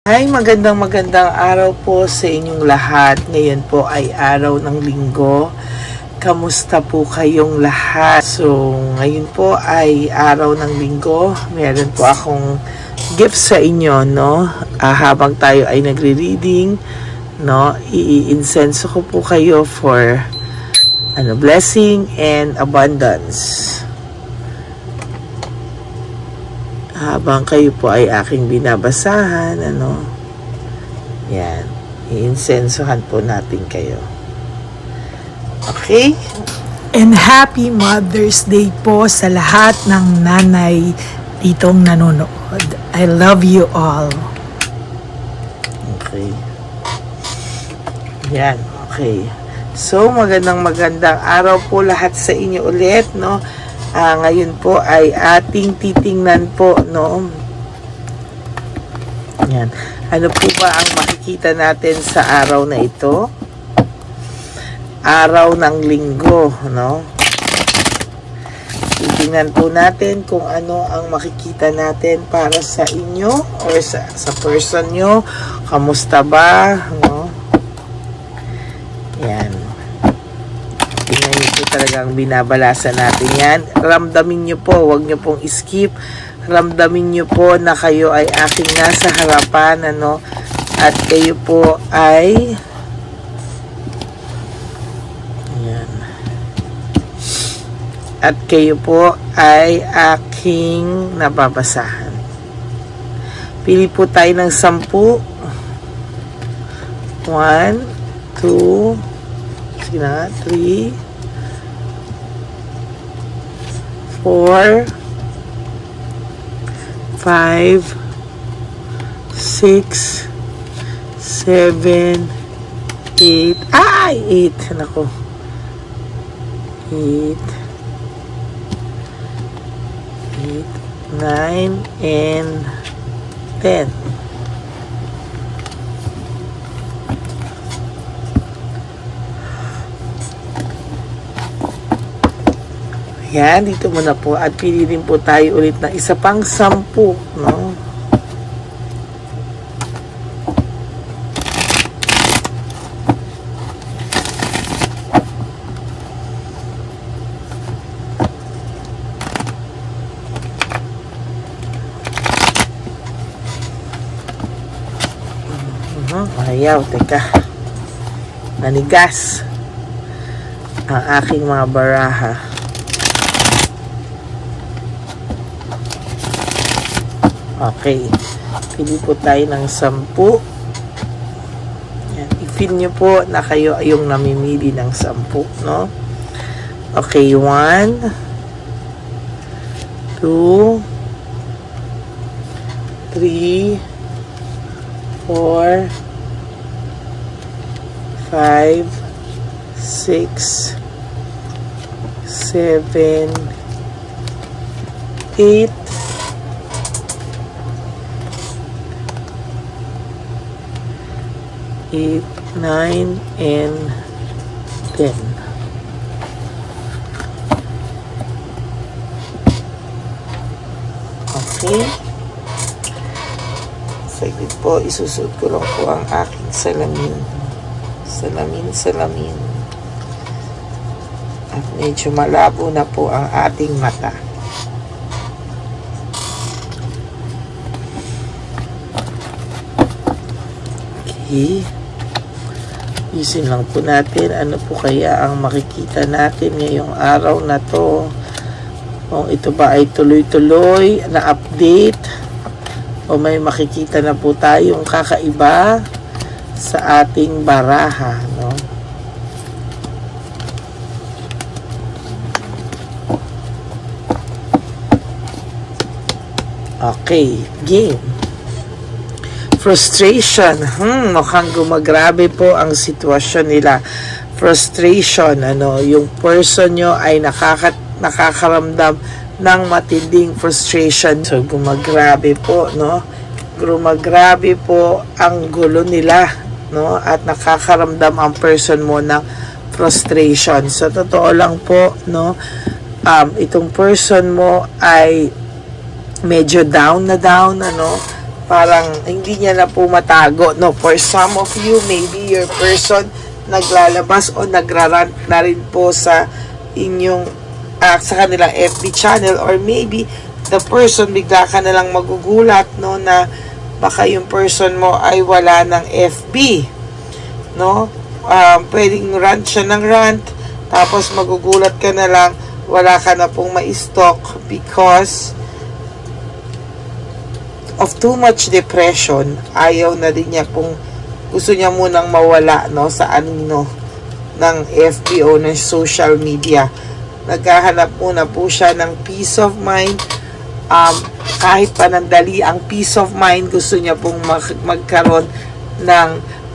Hi, magandang araw po sa inyong lahat. Ngayon po ay araw ng linggo. Kamusta po kayong lahat? So, ngayon po ay araw ng linggo. Meron po akong gift sa inyo, no? Habang tayo ay nagre-reading, no? I-insenso ko po kayo for blessing and abundance. Habang kayo po ay aking binabasahan, yan, iinsensohan po natin kayo. Okay? And happy Mother's Day po sa lahat ng nanay ditong nanonood. I love you all. Okay. Yan, okay. So, magandang araw po lahat sa inyo ulit, no? Ngayon po ay ating titingnan po, no? Yan. Ano po ba ang makikita natin sa araw na ito? Araw ng linggo, no? Titingnan po natin kung ano ang makikita natin para sa inyo or sa person nyo. Kamusta ba? No? Yan. Tingnan nyo po talagang binabalasan natin yan. Ramdamin nyo po, huwag nyo pong skip. Ramdamin nyo po na kayo ay aking nasa harapan, at kayo po ay yan. At kayo po ay aking nababasahan. Pili po tayo ng 10. 1, 2, 3, 4, 5, 6, 7, 8. Ay! 8. Nako. 8, 9, and 10. Yan, dito muna po at pili din po tayo ulit ng isa pang 10, no? Ayaw, teka. Nanigas ang aking mga baraha. Okay. Pili po tayo ng 10. Yan. I-feel nyo po na kayo ay yung namimili ng 10, no? Okay, 1, 2, 3, 4, 5, 6, 7, 8, 8, 9, and 10. Okay. Saglit po, isusuot ko lang po ang aking salamin. Salamin. At medyo malabo na po ang ating mata. Okay. Isin lang po natin ano po kaya ang makikita natin ngayong araw na to. Kung ito ba ay tuloy-tuloy na update o may makikita na po tayong kakaiba sa ating baraha, no? Okay, game. Frustration. Mukhang gumagrabe po ang sitwasyon nila. Frustration, yung person nyo ay nakakaramdam ng matinding frustration. So, gumagrabe po, no? Gumagrabe po ang gulo nila, no? At nakakaramdam ang person mo ng frustration. So, totoo lang po, no? Itong person mo ay medyo down, parang hindi niya na po matago, no? For some of you, maybe your person naglalabas o nagrarant na rin po sa inyong sa kanilang FB channel, or maybe the person bigla ka na lang magugulat, no, na baka yung person mo ay wala ng FB, no? Pwedeng rant siya ng rant, tapos magugulat ka na lang wala ka na pong ma-stock because of too much depression. Ayaw na din niya pong, gusto niya munang mawala, no, sa anino ng FB o ng social media. Naghahanap muna po siya ng peace of mind. Kahit panandali ang peace of mind, gusto niya pong magkaroon ng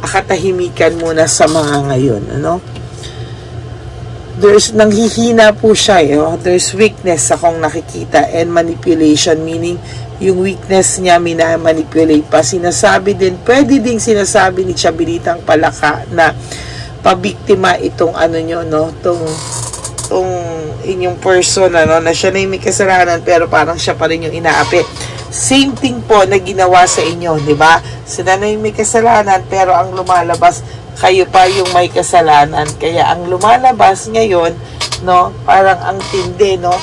katahimikan muna sa mga ngayon, ano? Nanghihina po siya, there's weakness akong nakikita, and manipulation, meaning yung weakness niya minamanipulate pa. Sinasabi din, pwede ding sinasabi ni Chabilitang Palaka na pabiktima itong ano nyo, no, tong inyong person, ano, na siya na yung may kasalanan pero parang siya pa rin yung inaapi. Same thing po na ginawa sa inyo, di ba? Sila na yung may kasalanan pero ang lumalabas, kayo pa yung may kasalanan. Kaya ang lumalabas ngayon, no, parang ang tindi, no,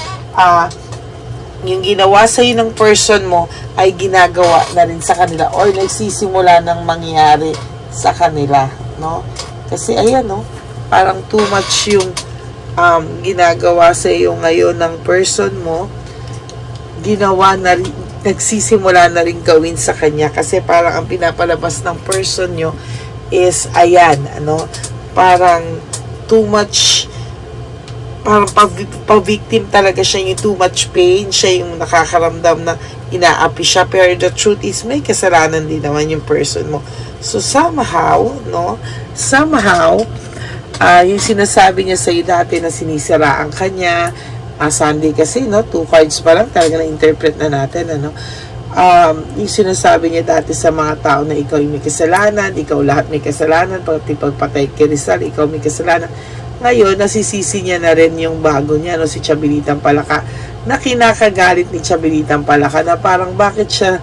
yung ginawa sa iyo ng person mo ay ginagawa na rin sa kanila or nagsisimula ng mangyayari sa kanila, no? Kasi ayan, no, parang too much yung ginagawa sa iyo ngayon ng person mo, ginawa na rin, nagsisimula na rin gawin sa kanya, kasi parang ang pinapalabas ng person nyo is ayan, ano, parang too much, parang pa-victim talaga siya, yung too much pain, siya yung nakakaramdam na inaapi siya, pero the truth is may kasalanan din naman yung person mo. So somehow, no, yung sinasabi niya sa iyo dati na sinisiraan kanya, Sunday kasi, no, 2 cards pa lang talaga na-interpret na natin, ano, yung sinasabi niya dati sa mga tao na ikaw yung may kasalanan, ikaw lahat may kasalanan, pati pagpatay kay Rizal, ikaw may kasalanan. Ngayon, nasisisi niya na rin yung bago niya, no, si Chabilitang Palaka, na kinakagalit ni Chabilitang Palaka na parang bakit siya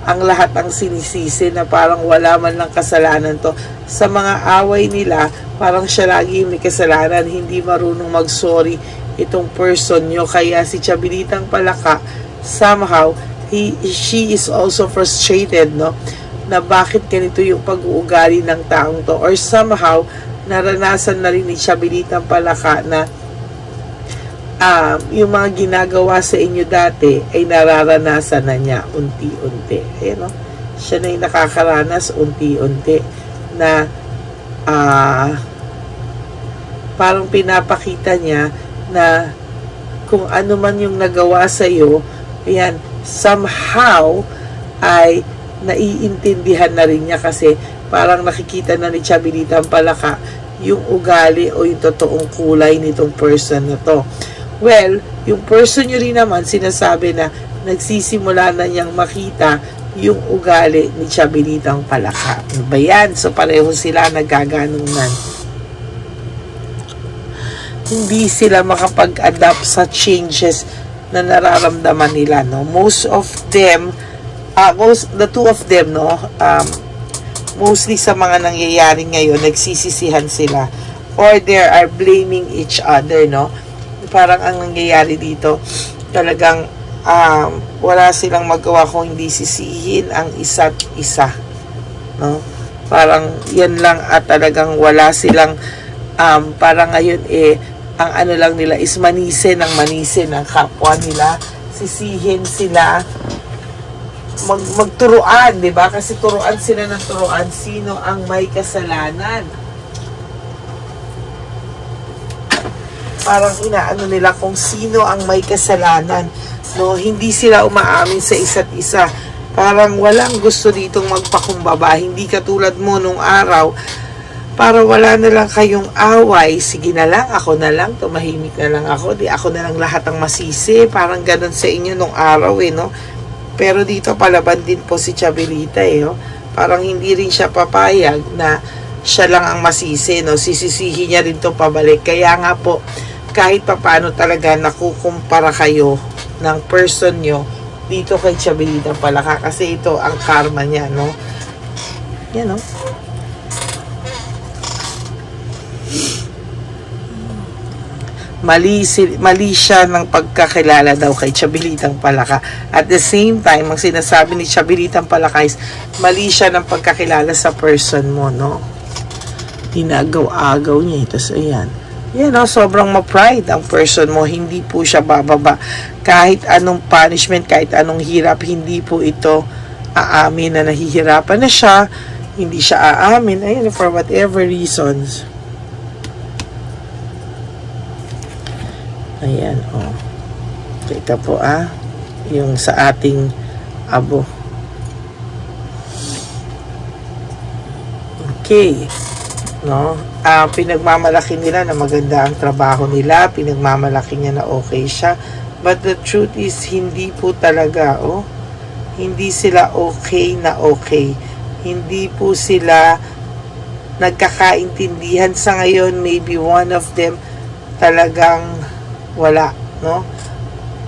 ang lahat ang sinisisi, na parang wala man lang kasalanan to. Sa mga away nila, parang siya lagi may kasalanan, hindi marunong mag-sorry itong person nyo. Kaya si Chabilitang Palaka, somehow, she is also frustrated, no, na bakit ganito yung pag-uugali ng taong to, or somehow naranasan na rin ni Chabilitang Palaka na yung mga ginagawa sa inyo dati ay nararanasan na niya unti-unti. Ayan, no? Siya na yung nakakaranas unti-unti na parang pinapakita niya na kung ano man yung nagawa sa iyo, ayan, somehow ay naiintindihan na rin niya, kasi parang nakikita na ni Chabilitang Palaka yung ugali o yung totoong kulay nitong person na to. Well, yung person nyo rin naman, sinasabi na nagsisimula na niyang makita yung ugali ni Chabilitang Palaka. Ano ba yan? So, pareho sila nagaganunan. Hindi sila makapag-adapt sa changes na nararamdaman nila, no? Most of them, the two of them, no, mostly sa mga nangyayari ngayon, nagsisisihan sila or they are blaming each other, no? Parang ang nangyayari dito, talagang wala silang magawa kung hindi sisihin ang isa't isa, no? Parang yan lang, at talagang wala silang parang ngayon ang ano lang nila is manisin ng kapwa nila, sisihin sila, magturuan, di ba? Kasi turuan sila ng turuan sino ang may kasalanan. Parang inaano nila kung sino ang may kasalanan, no? Hindi sila umaamin sa isa't isa. Parang walang gusto ditong magpakumbaba. Hindi katulad mo nung araw, para wala na lang kayong away, sige na lang, ako na lang, tumahimik na lang ako, di ako na lang lahat ang masisi. Parang ganun sa inyo nung araw, no? Pero dito palaban din po si Chabilita, no? Parang hindi rin siya papayag na siya lang ang masisi, no? Sisisihin niya rin itong pabalik. Kaya nga po, kahit papaano talaga nakukumpara kayo ng person nyo dito kay Chabelitang Palaka kasi ito ang karma niya, no? Yan, no? Mali siya ng pagkakilala daw kay Chabelitang Palaka. At the same time, ang sinasabi ni Chabelitang Palaka is mali siya ng pagkakilala sa person mo, no? Inagaw-agaw niya. Tapos, ayan. Yan, no? Sobrang ma-pride ang person mo. Hindi po siya bababa. Kahit anong punishment, kahit anong hirap, hindi po ito aamin na nahihirapan na siya. Hindi siya aamin. Ayun, for whatever reasons. Ayan, oh. Kita po, yung sa ating abo. Okay. No? Pinagmamalaki nila na maganda ang trabaho nila. Pinagmamalaki niya na okay siya. But the truth is, hindi po talaga, hindi sila okay na okay. Hindi po sila nagkakaintindihan sa ngayon. Maybe one of them talagang wala, no?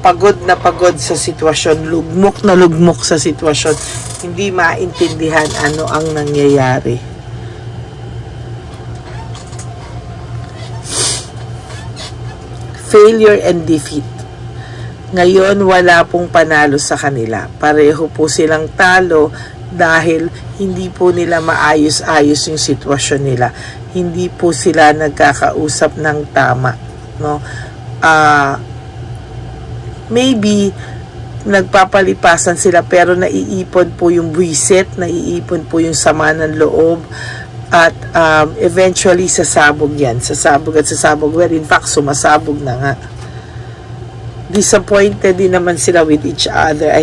Pagod na pagod sa sitwasyon, lugmok na lugmok sa sitwasyon, hindi maintindihan ano ang nangyayari. Failure and defeat. Ngayon, wala pong panalo sa kanila. Pareho po silang talo dahil hindi po nila maayos-ayos yung sitwasyon nila. Hindi po sila nagkakausap ng tama, no? Maybe nagpapalipasan sila pero naiipon po yung buwisit, naiipon po yung sama ng loob at eventually sasabog yan, sasabog where in fact sumasabog na nga. Disappointed din naman sila with each other.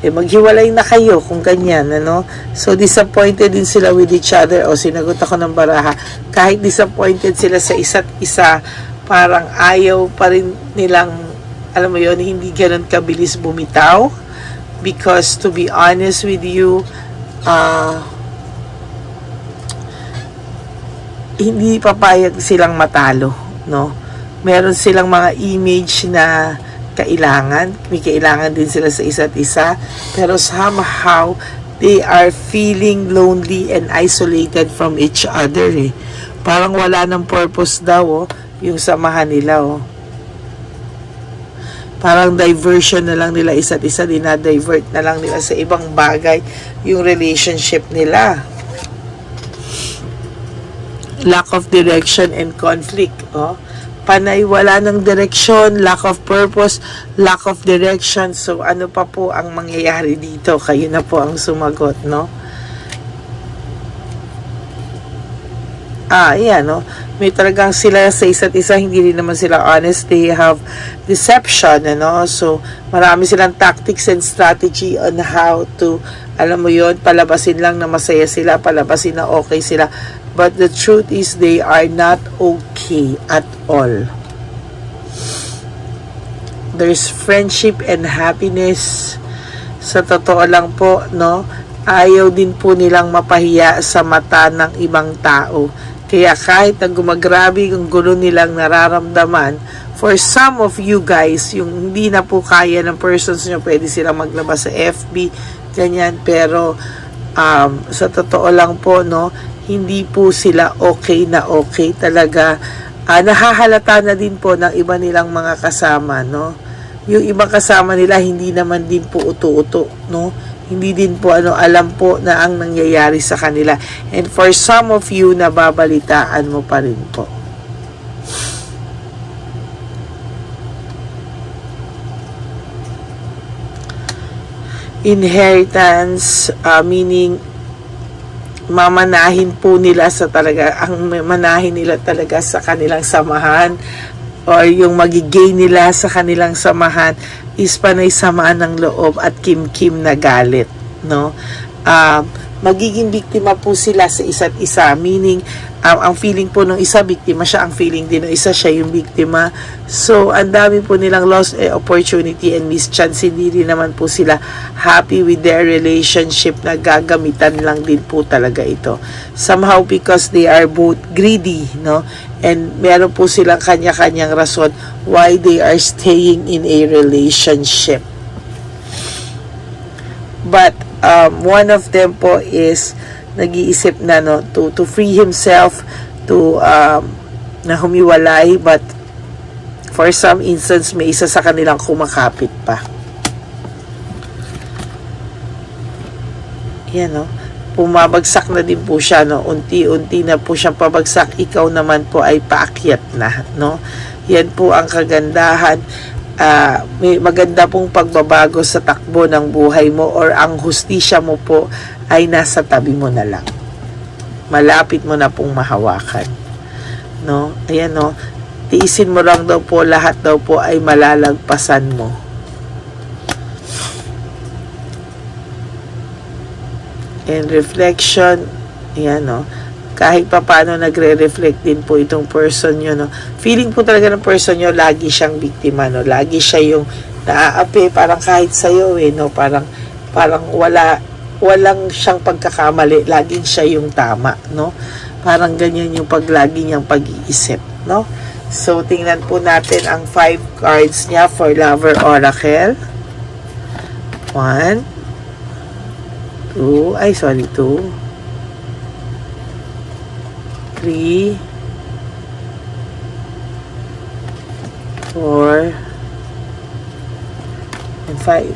Maghiwalay na kayo kung ganyan, ano? So disappointed din sila with each other. Sinagot ako ng baraha, kahit disappointed sila sa isa't isa, parang ayaw pa rin nilang, alam mo yon, hindi ganun kabilis bumitaw. Because to be honest with you, hindi papayag silang matalo, no? Meron silang mga image na kailangan. May kailangan din sila sa isa't isa. Pero somehow, they are feeling lonely and isolated from each other, Parang wala ng purpose daw, yung samahan nila, Parang diversion na lang nila isa't isa, dinadivert na lang nila sa ibang bagay yung relationship nila. Lack of direction and conflict, Panay, wala ng direction, lack of purpose, lack of direction. So, ano pa po ang mangyayari dito? Kayo na po ang sumagot, no? Yan, no? May talagang sila sa isa't isa, hindi rin naman sila honest. They have deception, ano? So, marami silang tactics and strategy on how to, alam mo yon, palabasin lang na masaya sila, palabasin na okay sila. But the truth is, they are not okay at all. There's friendship and happiness. Sa totoo lang po, no? Ayaw din po nilang mapahiya sa mata ng ibang tao. Kaya kahit na gumagrabe yung gulo nilang nararamdaman, for some of you guys, yung hindi na po kaya ng persons nyo, pwede silang maglabas sa FB, ganyan. Pero sa totoo lang po, no, hindi po sila okay na okay talaga. Nahahalata na din po ng iba nilang mga kasama, no? Yung ibang kasama nila hindi naman din po uto-uto, no? Hindi din po alam po na ang nangyayari sa kanila. And for some of you, nababalitaan mo pa rin po. Inheritance, meaning mamanahin po nila sa talaga, ang manahin nila talaga sa kanilang samahan, or yung magigain nila sa kanilang samahan is panay samaan ng loob at kim-kim na galit, no? Magiging biktima po sila sa isa't isa, meaning ang feeling po ng isa biktima siya, ang feeling din ng isa siya yung biktima. So ang dami po nilang lost opportunity and missed chance. Hindi rin naman po sila happy with their relationship, na gagamitan lang din po talaga ito somehow, because they are both greedy, no? And meron po silang kanya-kanyang rason why they are staying in a relationship. But one of them po is nag-iisip na no, to free himself, to na humiwalay, but for some instance may isa sa kanilang kumakapit pa. Yan no, pumabagsak na din po siya no, unti-unti na po siyang pabagsak, ikaw naman po ay paakyat na no. Yan po ang kagandahan. May maganda pong pagbabago sa takbo ng buhay mo, or ang hustisya mo po ay nasa tabi mo na lang. Malapit mo na pong mahawakan. No? Ayan no. Tiisin mo lang daw po, lahat daw po ay malalagpasan mo. And reflection, ayan no. Kahit pa paano nagre-reflect din po itong person nyo, no. Feeling po talaga ng person nyo, lagi siyang biktima, no. Lagi siya yung naaapi, parang kahit sa'yo, no. Parang walang siyang pagkakamali, laging siya yung tama, no. Parang ganyan yung lagi niyang pag-iisip, no. So, tingnan po natin ang 5 cards niya for Lover Oracle. 1, 2, 3, 4, and 5.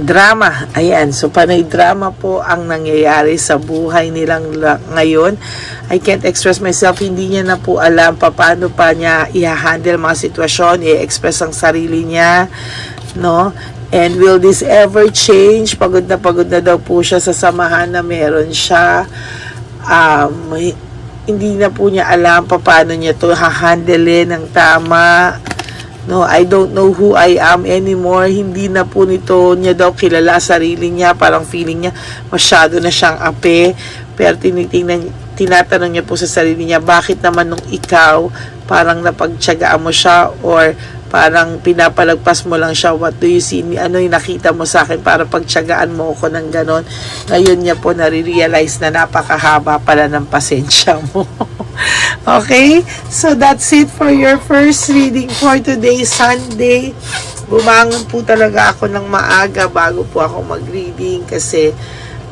Drama. Ayan. So, panay drama po ang nangyayari sa buhay nilang ngayon. I can't express myself. Hindi niya na po alam paano pa niya i-handle mga sitwasyon, i-express ang sarili niya, no? And will this ever change? Pagod na daw po siya sa samahan na meron siya. Hindi na po niya alam paano niya to ha-handle ng tama. No, I don't know who I am anymore. Hindi na po nito niya daw kilala sarili niya. Parang feeling niya masyado na siyang ape. Pero tinatanong niya po sa sarili niya, bakit naman nung ikaw parang napagtiyagaan mo siya, or parang pinapalagpas mo lang siya? What do you see? Ano yung nakita mo sa akin para pagtiyagaan mo ako ng ganon? Ngayon niya po nare-realize na napakahaba pala ng pasensya mo. Okay? So, that's it for your first reading for today, Sunday. Bumangon po talaga ako ng maaga bago po ako mag-reading kasi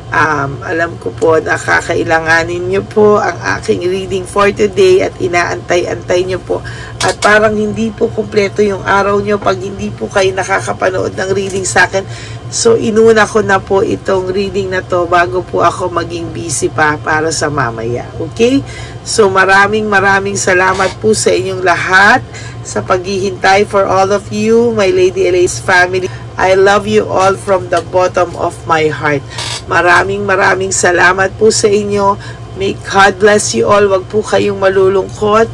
alam ko po na kakailanganin nyo po ang aking reading for today at inaantay-antay nyo po. At parang hindi po kumpleto yung araw nyo pag hindi po kayo nakakapanood ng reading sa akin. So, inuna ko na po itong reading na to bago po ako maging busy pa para sa mamaya. Okay? So, maraming salamat po sa inyong lahat sa paghihintay, for all of you, my Lady Elai's family. I love you all from the bottom of my heart. Maraming salamat po sa inyo. May God bless you all. Wag po kayong malulungkot.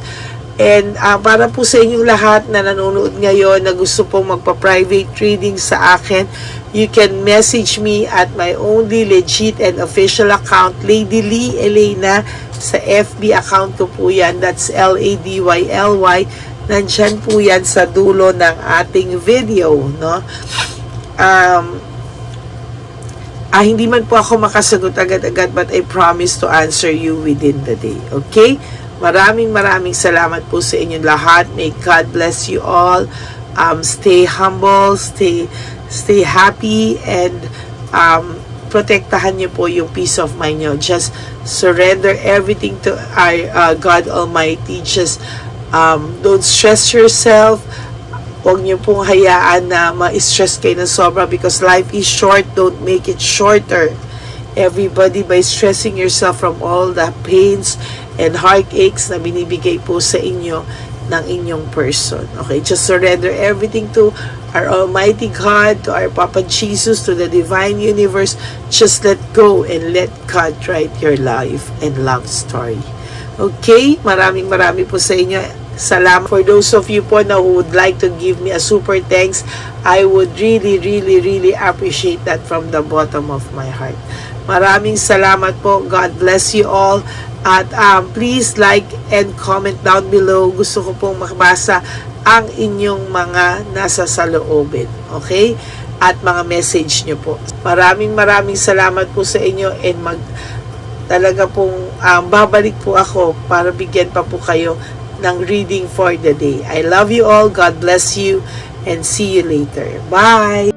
And para po sa inyong lahat na nanonood ngayon na gusto pong magpa-private reading sa akin, you can message me at my only legit and official account, Lady Lee Elena. Sa FB account ko po yan. That's LADYLY. Nandyan po yan sa dulo ng ating video, no? Hindi man po ako makasagot agad-agad, but I promise to answer you within the day. Okay? Maraming salamat po sa inyong lahat. May God bless you all. Stay humble, stay happy, and protektahan niyo po yung peace of mind niyo. Just surrender everything to our God Almighty. Just don't stress yourself. Huwag niyo pong hayaan na ma-stress kayo ng sobra, because life is short. Don't make it shorter. Everybody, by stressing yourself from all the pains and heartaches na binibigay po sa inyo ng inyong person. Okay, just surrender everything to our Almighty God, to our Papa Jesus, to the Divine Universe. Just let go and let God write your life and love story. Okay, maraming po sa inyo. Salamat. For those of you po na who would like to give me a super thanks, I would really appreciate that from the bottom of my heart. Maraming salamat po. God bless you all. At please like and comment down below. Gusto ko pong makabasa ang inyong mga nasa saloobin. Okay? At mga message nyo po. Maraming salamat po sa inyo, and talaga pong babalik po ako para bigyan pa po kayo ng reading for the day. I love you all. God bless you and see you later. Bye!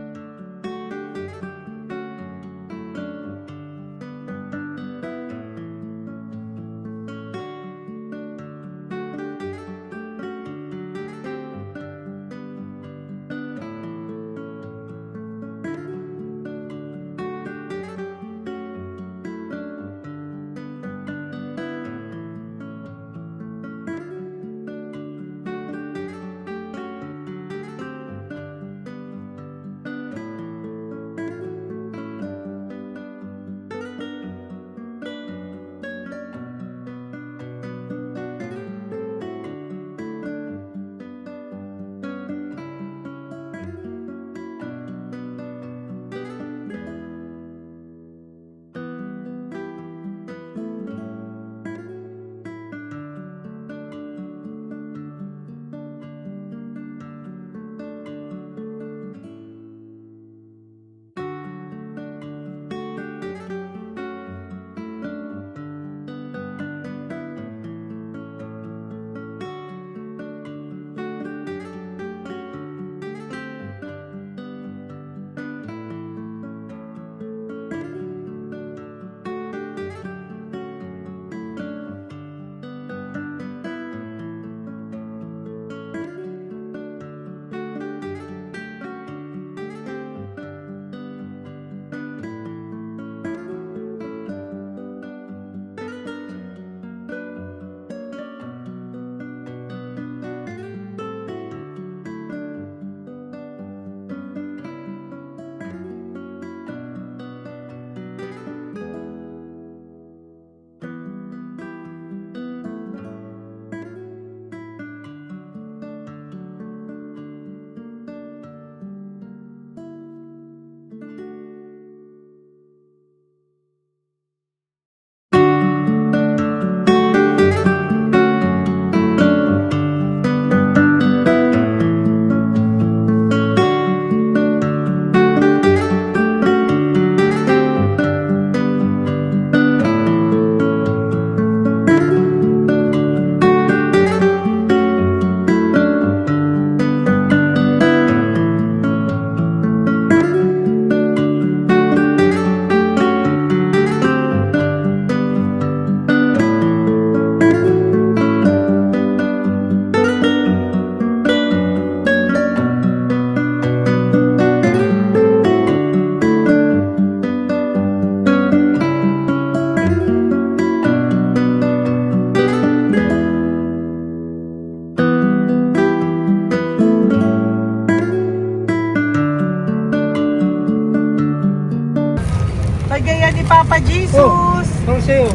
Bigay ni Papa Jesus. Ano sa'yo?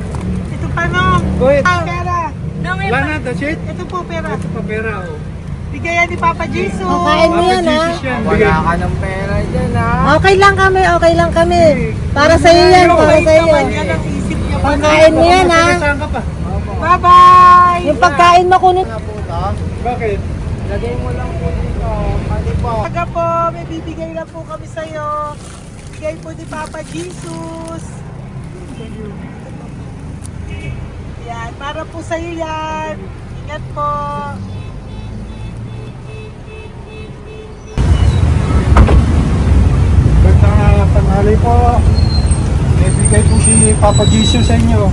Ito pa nung. Go ahead. Pera. Wala na, that's it? Ito po pera. Ito pa pera, oh. Bigay ni Papa Jesus. Kain mo yan, ha? Jesus yan. Bigay. Wala ka ng pera dyan, ha? Okay lang kami, okay lang kami. Para sa iyo yan, para sa iyo. Naman yan ang isip niya. Pagkain mo yan, ha? Saan ka pa? Bye-bye. Yung pagkain mo kunit. Wala po to. Bakit? Lagay mo lang po dito. Pwede po. Taga po, may bibigay lang po kami sa'yo. Bigay po ni Papa Jesus. Yan, para po sa'yo yan. Ingat po. Gandang tanghali po. May bigay po si Papa Jesus sa inyo.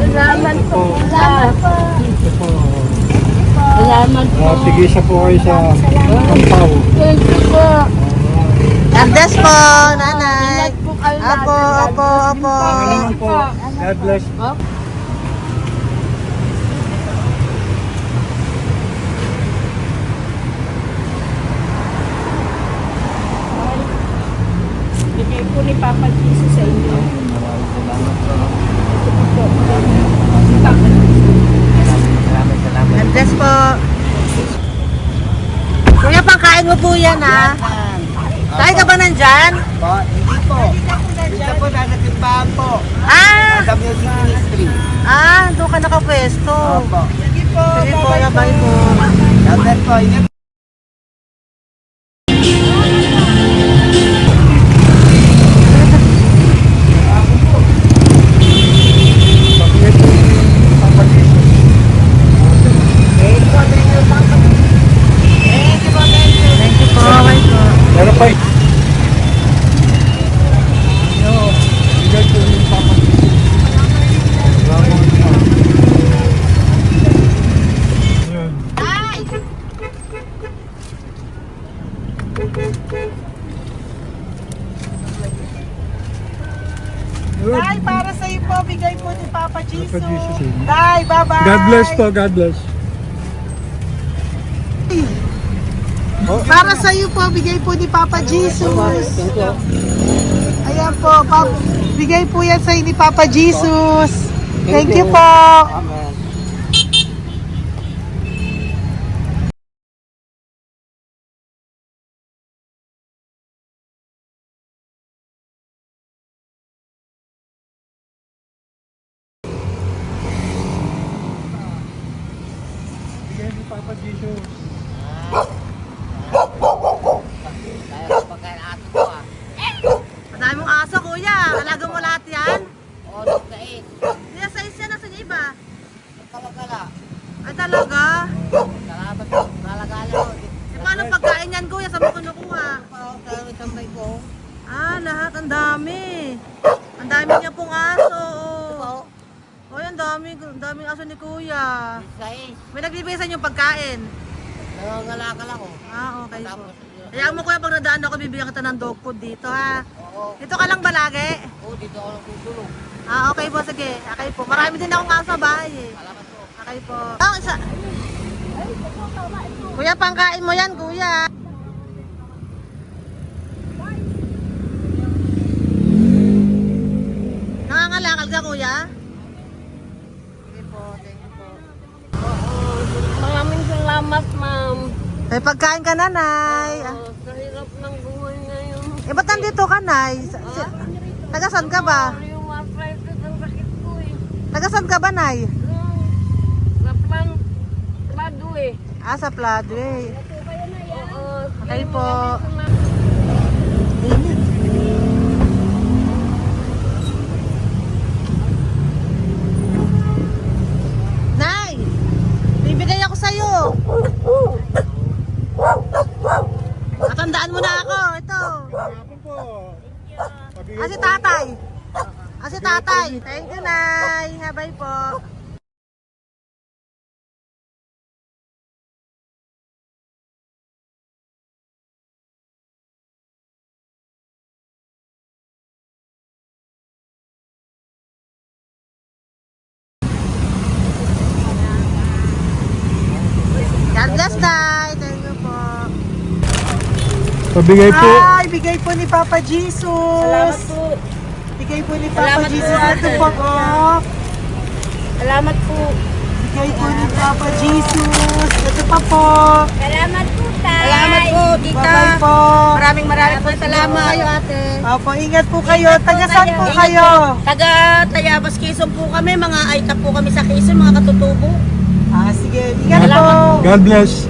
Salamat po. Salamat po. Ito po. Salamat po. Tigisa po kayo sa Ampaw. Thank you po. God bless po, nanay. Ingat po kayo lahat. Apo, apo, apo. Panginoon po. God bless. Bigay po ni Papa Jesus sa inyo. God bless po. Kuya, pangkain mo po yan, ha? Tayo ka ba nandyan? Po, hindi po. Dito po, nagatimbaan po. Ah! Sa music ministry. Doon ka nakapwesto. Opo. Sige po, bye po. God bless po. Ingat Papa Jesus. Tay, bye-bye! God bless po, God bless. Para sa iyo po, bigay po ni Papa Jesus. Ayan po, bigay po yan sa iyo ni Papa Jesus. Thank you po. Bigay ni Papa Jesus. Madami mong aso, kuya. Alaga mo lahat yan. Oo, nagkait. Kuya, sa isa na sa iba. Kalagala. Ay, talaga? Salamat po. Kalagala ko. E, paano pagkain yan, kuya? Saan mo kinukuha? Sa tambay ko. Ah, lahat. Ang dami. Ang dami niya pong aso. Oh, ang daming aso ni kuya. Sais. May nagbibigay sa inyo pagkain. Nangangalakal ako. Ah, okay po. Tapos, Kaya mo kuya, pag nadaan ako, bibigyan kita ng dog food dito, ha? oo. Dito ka lang ba lagi? Oo, dito ako nagtutulong. Ah, okay po, sige. Okay po. Marami din akong aso sa bahay, eh. Salamat po. Okay po. Oh, isa. Kuya, pangkain mo yan, kuya. Nangangalakal ka, kuya? Sige po, thank you po. Maraming salamat, ma'am. May pagkain ka, nanay. Sa hirap ng buhay ngayon. Eh, ba't nandito ka, nay? Tagasan ka ba? Yung arthritis ang sakit ko eh. Tagasan ka ba, nay? Sa plado eh. Ah, sa Pladway. Oo. Okay po. Nay! Bibigay ako sa'yo. Matandaan mo na ako. Ito. Hapon po. Ah, si tatay. Ah, si tatay. Thank you, Nay. Habay po. God bless, Tay. Thank you po. Pabigay po. Ay, bigay po ni Papa Jesus. Salamat po. Bigay po ni Papa Salamat po, Jesus. Ito ate. po, oh. Salamat po. Bigay po ni Papa Jesus. Ito pa po. Salamat po, tay. Salamat po, tita. Bye-bye po. Maraming po salamat. Kayo, ate. Opo, ingat po kayo. Tagasan po kayo. Taga Tayabas, Quezon po kami. Mga aita po kami sa Quezon, mga katutubo. Ah, sige. Ingat po. God bless.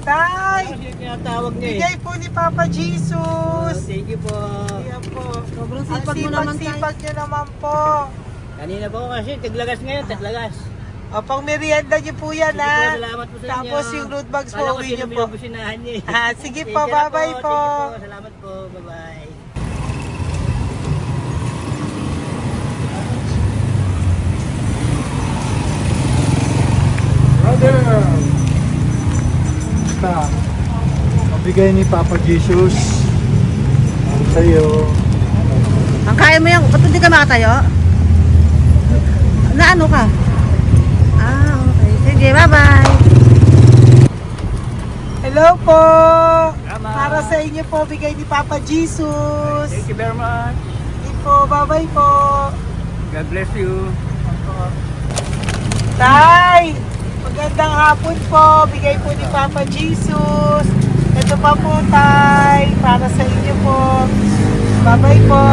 Tay, Tinatawag niya bigay po ni Papa Jesus. Thank you po. Ayan po. Sobrang Ang sipag mo naman, Tay. sipag niyo naman po. Kanina po kasi, taglagas ngayon, taglagas. O, pang merienda niyo po yan, Sige po, ha? salamat po sa inyo. Tapos yung road bags po, Kala ko uwi niyo sino po. binubusinahan niyo eh. Ah, sige Thank po, you na bye-bye po. Thank you po, salamat po, bye-bye. Brother. Basta. Pabigay ni Papa Jesus. Ang sa'yo. Ang kaya mo yan. Ba't hindi ka makatayo? Na ano ka? Ah, okay. Sige, bye-bye. Hello po. Para sa inyo po, bigay ni Papa Jesus. Thank you very much. Sige po, bye-bye po. God bless you. Tay, magandang hapon po. Bigay po ni Papa Jesus. Ito pa po, Tay. Para sa inyo po. Bye-bye po.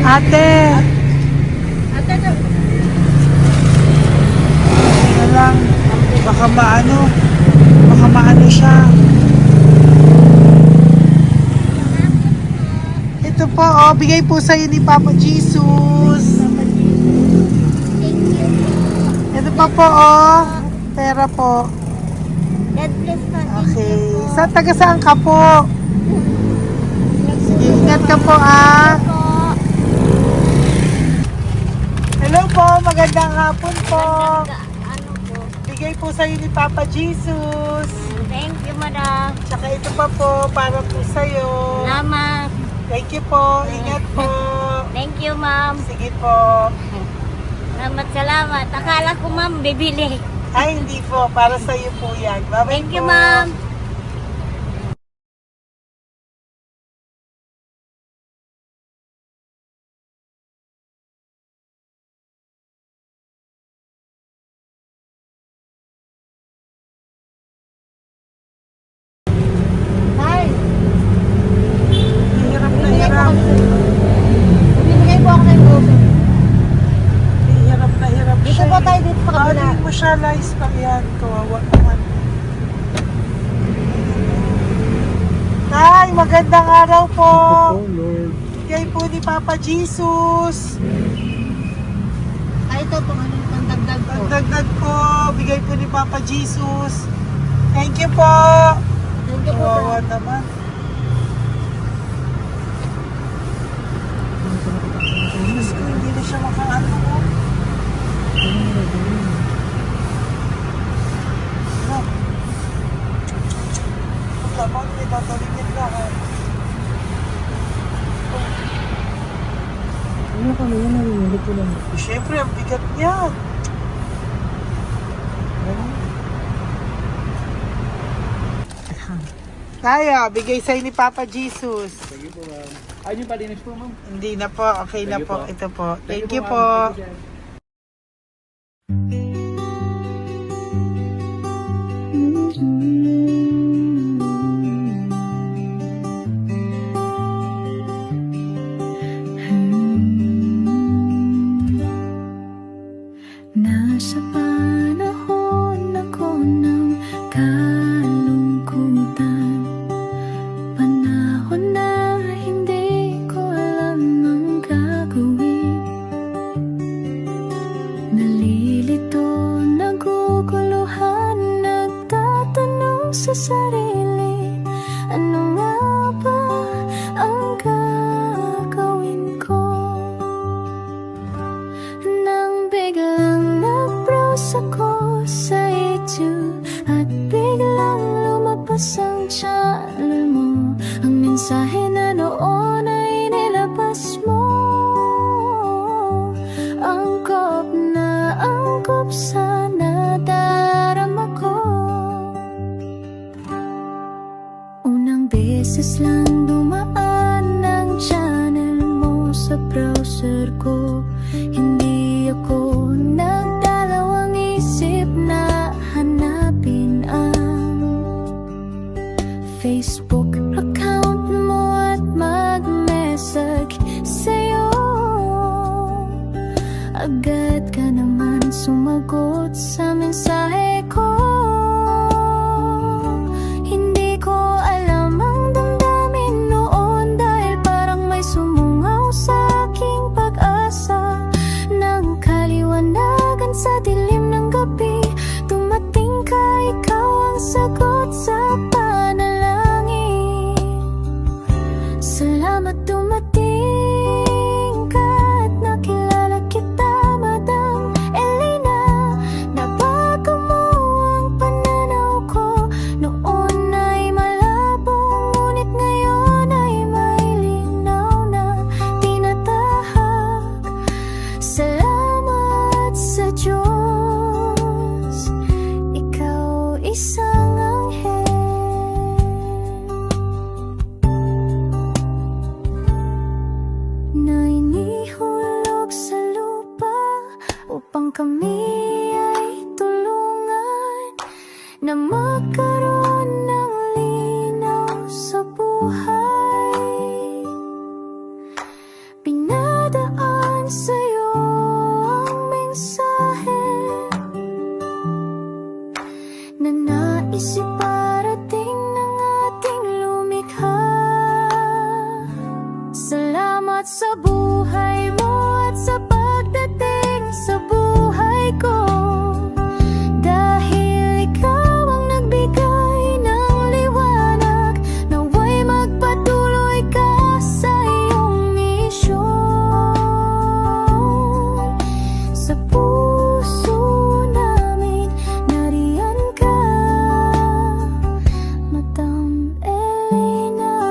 Ate. Ano lang, baka maano siya. ito po, oh, bigay po sa'yo ni Papa Jesus. Ito pa po, oh. Pera po. God bless po. Okay. Taga saan ka po? Sige, ingat ka po, ah. Hello po, magandang hapon po. Ano po? Bigay po sa'yo ni Papa Jesus. Thank you, madam. Tsaka ito pa po, para po sa'yo. Salamat. Thank you po, ingat po. Thank you, ma'am. Sige po. Salamat. Akala ko, ma'am, bibili. Ay, hindi po, para sa'yo po yan. Bye-bye Thank you, po. ma'am. Hirap na hirap. Bibigay po ako ng grocery. Hirap na hirap Dito siya. po tayo dito sa kabila. Hindi mo siya lies pa yan. Kawawa naman. Tay, magandang araw po. Oh, Lord. Bigay po ni Papa Jesus. Ay, ito po, ano yung pandagdag po. Pagdagdag po, bigay po ni Papa Jesus. Thank you po. Thank you po. Kawawa naman. Diyos ko, hindi na siya makaano po. Ano? Tapos, may tataligin lahat. Ano kami yan? Narinig ko lang. Siyempre, ang bigat niyan. Kaya, bigay sa'yo ni Papa Jesus. Sige po, ma'am. Ay, yung palinis po, ma'am. Hindi na po, okay na Thank you po. po. Ito po. Thank you ma'am. po. Thank you, sir. Nasa panahon ako ng kalungkutan, panahon na hindi ko alam ang gagawin. Nalilito, naguguluhan, nagtatanong sa sarili, ano nga ba ang gagawin ko? Nang biglang nag-browse ako sa YouTube at biglang lumabas ang channel mo, ang mensahe na noon ay nilabas mo. Angkop sa nadarama ko. Unang beses lang dumaan ang channel mo sa browser ko. Hindi ako nagdalawang isip na hanapin ang Facebook account mo at mag-message sa'yo. Agad ka naman sumagot sa mensahe ko. Hindi ko alam ang damdamin noon dahil parang may sumungaw sa aking pag-asa. Nang kaliwanagan sa dilim ng gabi, dumating ka, ikaw ang sagot sa panalangin. Salamat dumating ka at nakilala kita, Madam Elena. Nabago mo ang pananaw ko. Noon ay malabo, ngunit ngayon ay may linaw na tinatahak. Salamat sa Diyos, ikaw isang anghel. Na inihulog sa lupa upang kami ay tulungan na magkaroon ng linaw sa buhay. Pinadaan sa'yo ang mensahe na nais iparating ng ating lumikha. Salamat sa buhay mo at sa pagdating sa buhay ko. Dahil ikaw ang nagbigay ng liwanag, naway magpatuloy ka sa iyong misyon. Sa puso namin nariyan ka, Madam Elena.